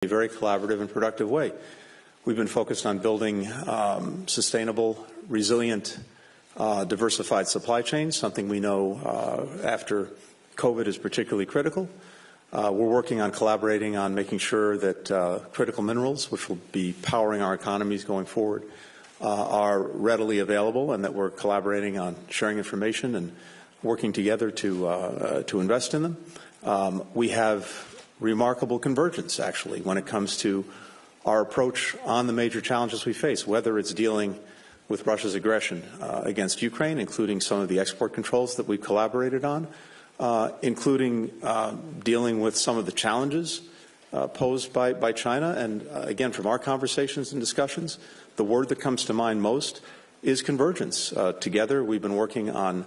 a very collaborative and productive way. We've been focused on building sustainable, resilient, diversified supply chains, something we know after COVID is particularly critical. We're working on collaborating on making sure that critical minerals, which will be powering our economies going forward, are readily available, and that we're collaborating on sharing information and working together to invest in them. We have remarkable convergence, actually, when it comes to our approach on the major challenges we face, whether it's dealing with Russia's aggression against Ukraine, including some of the export controls that we've collaborated on, including dealing with some of the challenges posed by China. And again, from our conversations and discussions, the word that comes to mind most is convergence. Together, we've been working on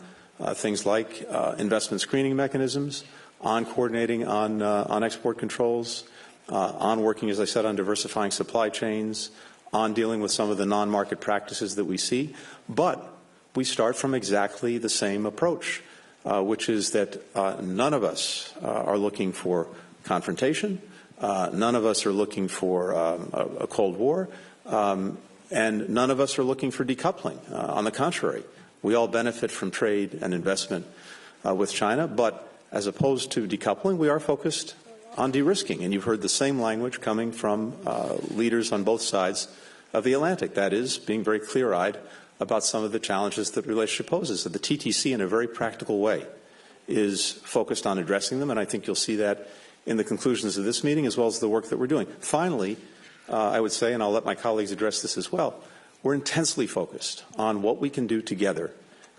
things like investment screening mechanisms, on coordinating on export controls, on working, as I said, on diversifying supply chains, on dealing with some of the non-market practices that we see. But we start from exactly the same approach, which is that none of us are looking for confrontation, none of us are looking for a Cold War, and none of us are looking for decoupling. On the contrary, we all benefit from trade and investment with China, but as opposed to decoupling, we are focused on de-risking. And you've heard the same language coming from leaders on both sides of the Atlantic. That is, being very clear-eyed about some of the challenges that the relationship poses. So the TTC, in a very practical way, is focused on addressing them, and I think you'll see that in the conclusions of this meeting as well as the work that we're doing. Finally, I would say, and I'll let my colleagues address this as well, we're intensely focused on what we can do together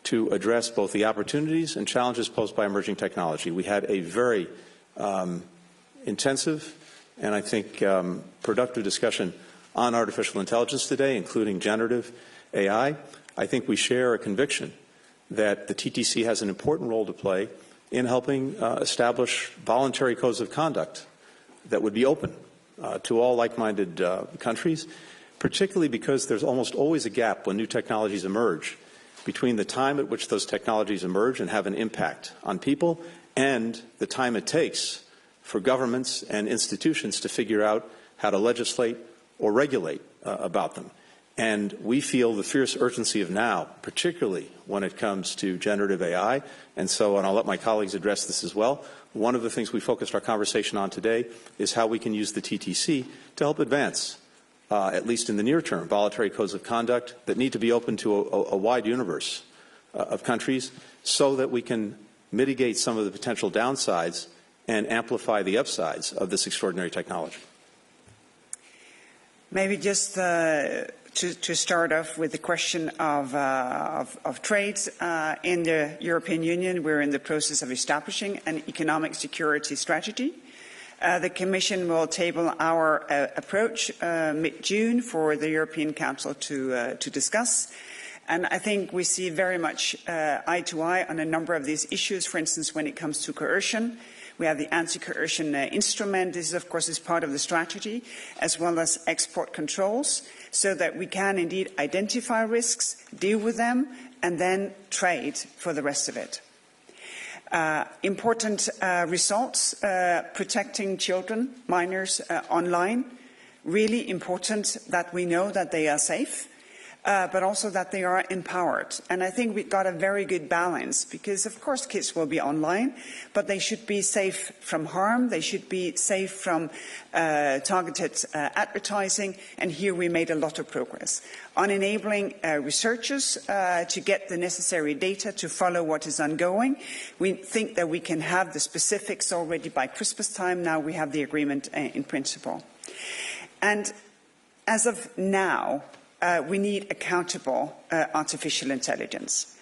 to address both the opportunities and challenges posed by emerging technology. We had a very intensive and I think productive discussion on artificial intelligence today, including generative AI. I think we share a conviction that the TTC has an important role to play in helping establish voluntary codes of conduct that would be open to all like-minded countries, particularly because there's almost always a gap when new technologies emerge between the time at which those technologies emerge and have an impact on people and the time it takes for governments and institutions to figure out how to legislate or regulate about them. And we feel the fierce urgency of now, particularly when it comes to generative AI. And so, and I'll let my colleagues address this as well, one of the things we focused our conversation on today is how we can use the TTC to help advance, at least in the near term, voluntary codes of conduct that need to be open to a wide universe of countries so that we can mitigate some of the potential downsides and amplify the upsides of this extraordinary technology. Maybe just to start off with the question of trade in the European Union, we're in the process of establishing an economic security strategy. The Commission will table our approach mid-June for the European Council to discuss. And I think we see very much eye to eye on a number of these issues. For instance, when it comes to coercion, we have the anti-coercion instrument. This, of course, is part of the strategy, as well as export controls, so that we can indeed identify risks, deal with them, and then trade for the rest of it. Important results, protecting children, minors online. Really important that we know that they are safe, but also that they are empowered. And I think we've got a very good balance because, of course, kids will be online, but they should be safe from harm. They should be safe from targeted advertising. And here we made a lot of progress on enabling researchers to get the necessary data to follow what is ongoing. We think that we can have the specifics already by Christmas time. Now we have the agreement in principle. And as of now, we need accountable artificial intelligence.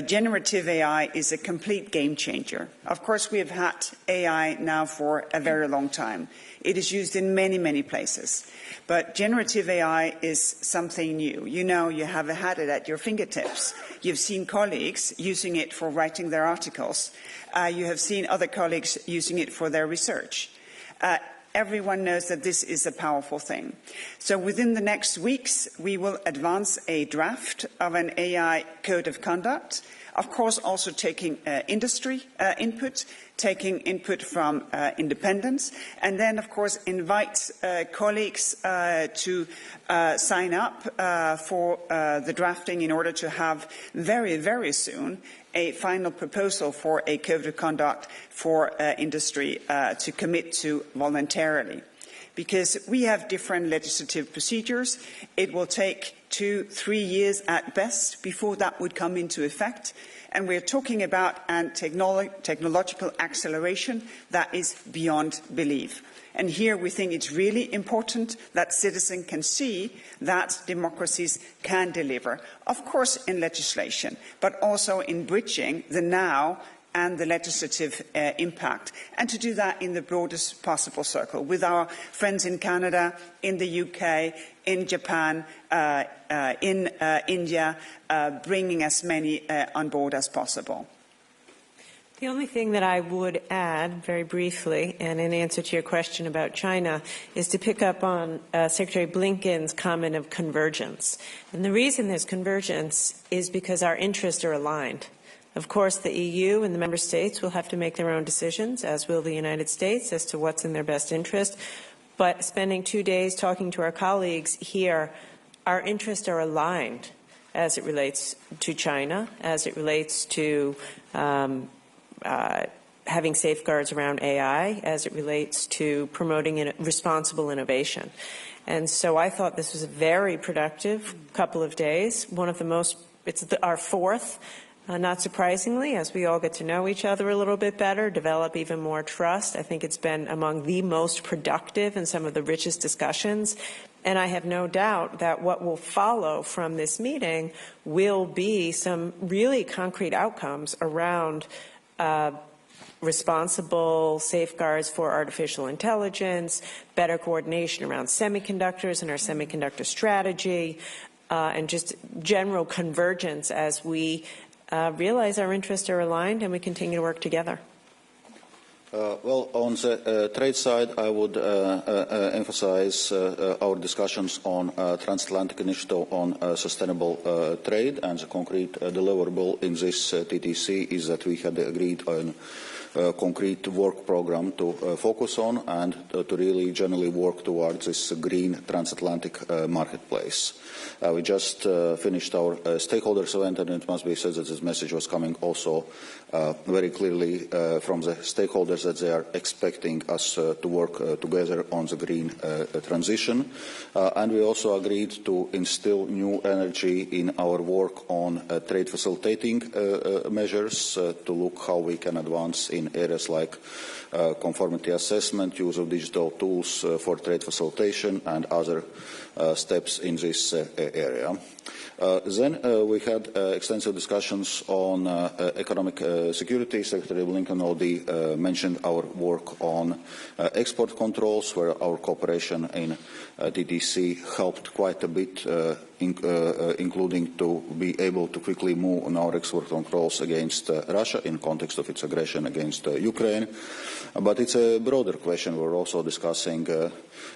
Generative AI is a complete game changer. Of course, we have had AI now for a very long time. It is used in many, many places. But generative AI is something new. You know, you have had it at your fingertips. You've seen colleagues using it for writing their articles. You have seen other colleagues using it for their research. Everyone knows that this is a powerful thing. So within the next weeks, we will advance a draft of an AI code of conduct. Of course, also taking industry input, taking input from independents, and then, of course, invite colleagues to sign up for the drafting in order to have very, very soon a final proposal for a code of conduct for industry to commit to voluntarily. Because we have different legislative procedures, it will take 2-3 years at best before that would come into effect. And we're talking about a technological acceleration that is beyond belief. And here we think it's really important that citizens can see that democracies can deliver, of course in legislation, but also in bridging the now and the legislative impact, and to do that in the broadest possible circle with our friends in Canada, in the UK, in Japan, in India, bringing as many on board as possible. The only thing that I would add, very briefly, and in answer to your question about China, is to pick up on Secretary Blinken's comment of convergence. And the reason there's convergence is because our interests are aligned. Of course, the EU and the member states will have to make their own decisions, as will the United States, as to what's in their best interest. But spending 2 days talking to our colleagues here, our interests are aligned as it relates to China, as it relates to having safeguards around AI, as it relates to promoting responsible innovation. And so I thought this was a very productive couple of days, one of the most, our fourth. Not surprisingly, as we all get to know each other a little bit better, develop even more trust. I think it's been among the most productive and some of the richest discussions. And I have no doubt that what will follow from this meeting will be some really concrete outcomes around responsible safeguards for artificial intelligence, better coordination around semiconductors and our semiconductor strategy, and just general convergence as we realize our interests are aligned and we continue to work together. Well, on the trade side, I would emphasize our discussions on transatlantic initiative on sustainable trade, and the concrete deliverable in this TTC is that we had agreed on a concrete work program to focus on and to really generally work towards this green transatlantic marketplace. We just finished our stakeholders event, and it must be said that this message was coming also very clearly from the stakeholders that they are expecting us to work together on the green transition. And we also agreed to instill new energy in our work on trade facilitating measures to look how we can advance in areas like conformity assessment, use of digital tools for trade facilitation, and other steps in this area. Then we had extensive discussions on economic security. Secretary Blinken already mentioned our work on export controls, where our cooperation in TTC helped quite a bit, including to be able to quickly move on our export controls against Russia in context of its aggression against Ukraine. But it's a broader question. We're also discussing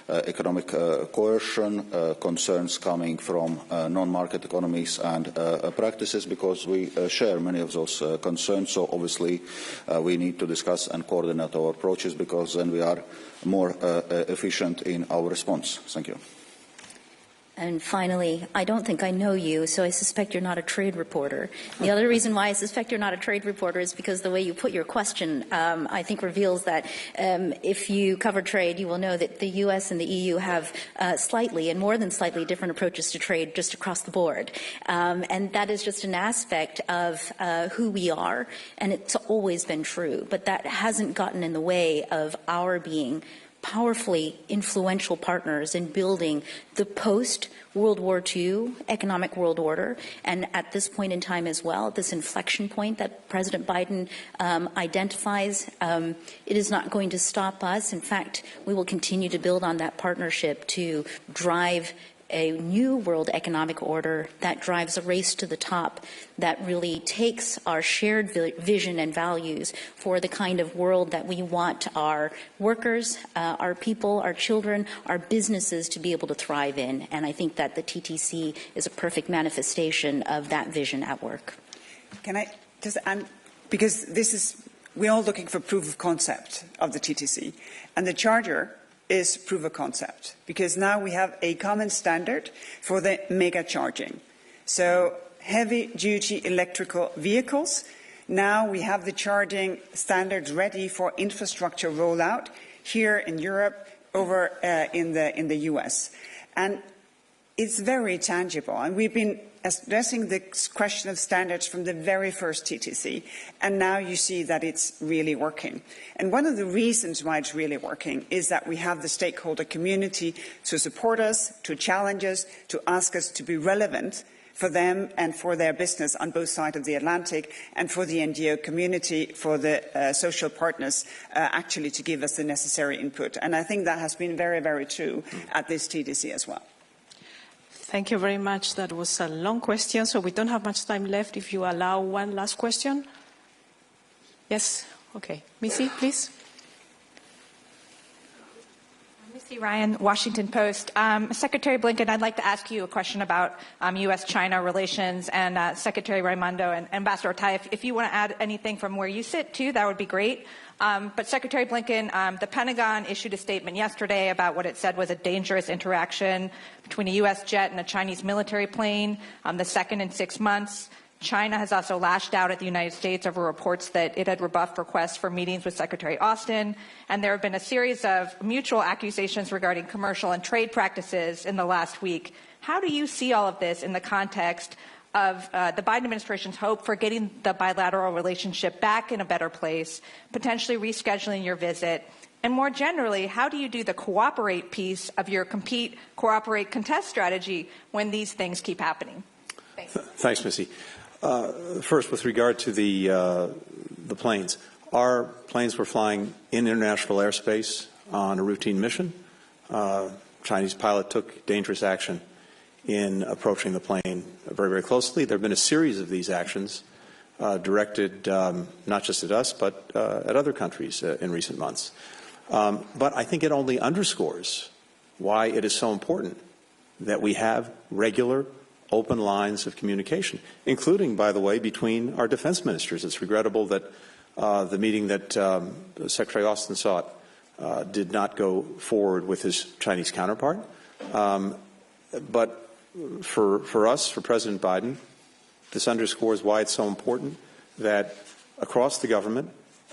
economic coercion, concerns coming from non-market economies and practices, because we share many of those concerns. So obviously we need to discuss and coordinate our approaches, because then we are more efficient in our response. Thank you. And finally, I don't think I know you, so I suspect you're not a trade reporter. The other reason why I suspect you're not a trade reporter is because the way you put your question, I think, reveals that if you cover trade, you will know that the U.S. and the EU have slightly and more than slightly different approaches to trade just across the board. And that is just an aspect of who we are, and it's always been true. But that hasn't gotten in the way of our being powerfully influential partners in building the post-World War II economic world order. And at this point in time as well, this inflection point that President Biden identifies, it is not going to stop us. In fact, we will continue to build on that partnership to drive a new world economic order that drives a race to the top, that really takes our shared vision and values for the kind of world that we want our workers, our people, our children, our businesses to be able to thrive in. And I think that the TTC is a perfect manifestation of that vision at work. Can I because we're all looking for proof of concept of the TTC, and the charger is proof of concept, because now we have a common standard for the mega charging. So heavy-duty electrical vehicles, now we have the charging standards ready for infrastructure rollout here in Europe, over in the US. And it's very tangible, and we've been addressing the question of standards from the very first TTC, and now you see that it's really working. And one of the reasons why it's really working is that we have the stakeholder community to support us, to challenge us, to ask us to be relevant for them and for their business on both sides of the Atlantic, and for the NGO community, for the social partners, actually to give us the necessary input. And I think that has been very, very true at this TTC as well. Thank you very much. That was a long question, so we don't have much time left. If you allow one last question. Yes? Okay. Missy, please. Missy Ryan, Washington Post. Secretary Blinken, I'd like to ask you a question about U.S.-China relations, and Secretary Raimondo and Ambassador Tai, if you want to add anything from where you sit, too, that would be great. But Secretary Blinken, the Pentagon issued a statement yesterday about what it said was a dangerous interaction between a U.S. jet and a Chinese military plane, the second in 6 months. China has also lashed out at the United States over reports that it had rebuffed requests for meetings with Secretary Austin, and there have been a series of mutual accusations regarding commercial and trade practices in the last week. How do you see all of this in the context of the Biden administration's hope for getting the bilateral relationship back in a better place, potentially rescheduling your visit? And more generally, how do you do the cooperate piece of your compete, cooperate, contest strategy when these things keep happening? Thanks. Thanks, Missy. First, with regard to the planes, our planes were flying in international airspace on a routine mission. Chinese pilot took dangerous action in approaching the plane very, very closely. There have been a series of these actions directed not just at us, but at other countries in recent months. But I think it only underscores why it is so important that we have regular, open lines of communication, including, by the way, between our defense ministers. It's regrettable that the meeting that Secretary Austin sought did not go forward with his Chinese counterpart. But for us, for President Biden, this underscores why it's so important that across the government,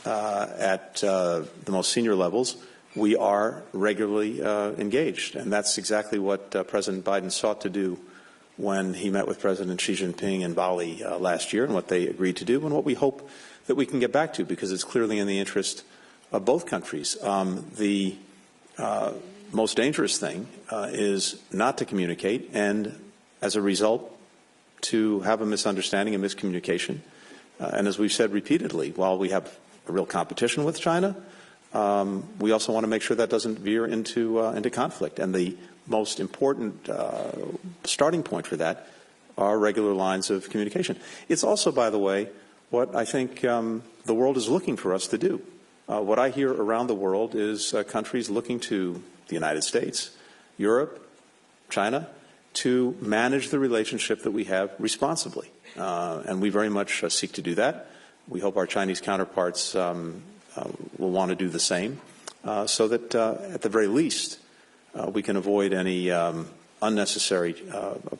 at the most senior levels, we are regularly engaged. And that's exactly what President Biden sought to do when he met with President Xi Jinping in Bali last year, and what they agreed to do, and what we hope that we can get back to, because it's clearly in the interest of both countries. The most dangerous thing is not to communicate, and as a result, to have a misunderstanding and miscommunication. And as we've said repeatedly, while we have a real competition with China, we also want to make sure that doesn't veer into conflict. And the most important starting point for that are regular lines of communication. It's also, by the way, what I think the world is looking for us to do. What I hear around the world is countries looking to the United States, Europe, China, to manage the relationship that we have responsibly. And we very much seek to do that. We hope our Chinese counterparts will want to do the same, so that at the very least, we can avoid any unnecessary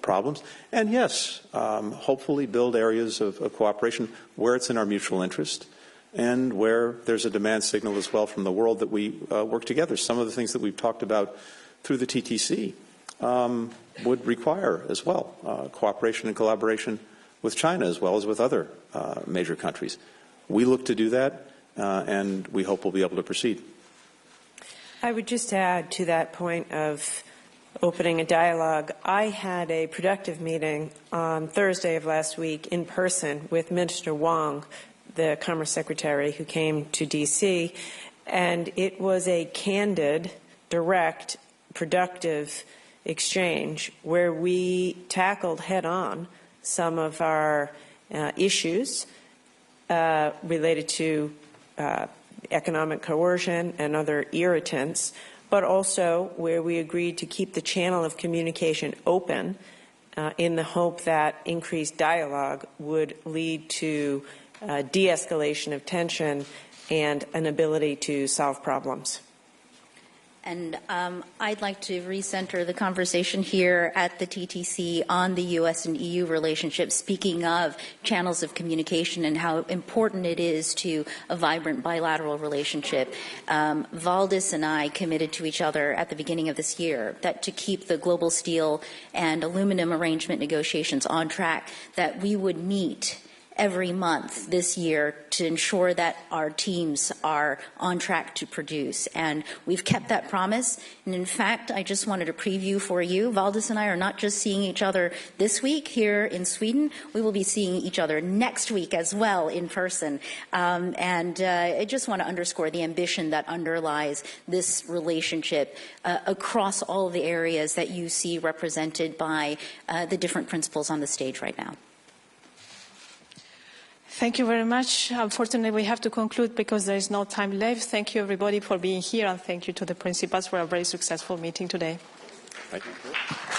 problems. And yes, hopefully build areas of cooperation where it's in our mutual interest, and where there's a demand signal as well from the world that we work together. Some of the things that we've talked about through the TTC would require as well cooperation and collaboration with China as well as with other major countries. We look to do that, and we hope we'll be able to proceed. I would just add to that point of opening a dialogue. I had a productive meeting on Thursday of last week in person with Minister Wong, the Commerce Secretary, who came to D.C., and it was a candid, direct, productive exchange where we tackled head-on some of our issues related to economic coercion and other irritants, but also where we agreed to keep the channel of communication open in the hope that increased dialogue would lead to de-escalation of tension and an ability to solve problems. And I'd like to recenter the conversation here at the TTC on the U.S. and EU relationship, speaking of channels of communication and how important it is to a vibrant bilateral relationship. Valdis and I committed to each other at the beginning of this year that to keep the global steel and aluminum arrangement negotiations on track, that we would meet every month this year to ensure that our teams are on track to produce. And we've kept that promise. And in fact, I just wanted to preview for you, Valdis and I are not just seeing each other this week here in Sweden, we will be seeing each other next week as well in person. I just want to underscore the ambition that underlies this relationship across all of the areas that you see represented by the different principles on the stage right now. Thank you very much. Unfortunately, we have to conclude because there is no time left. Thank you, everybody, for being here, and thank you to the principals for a very successful meeting today. Thank you.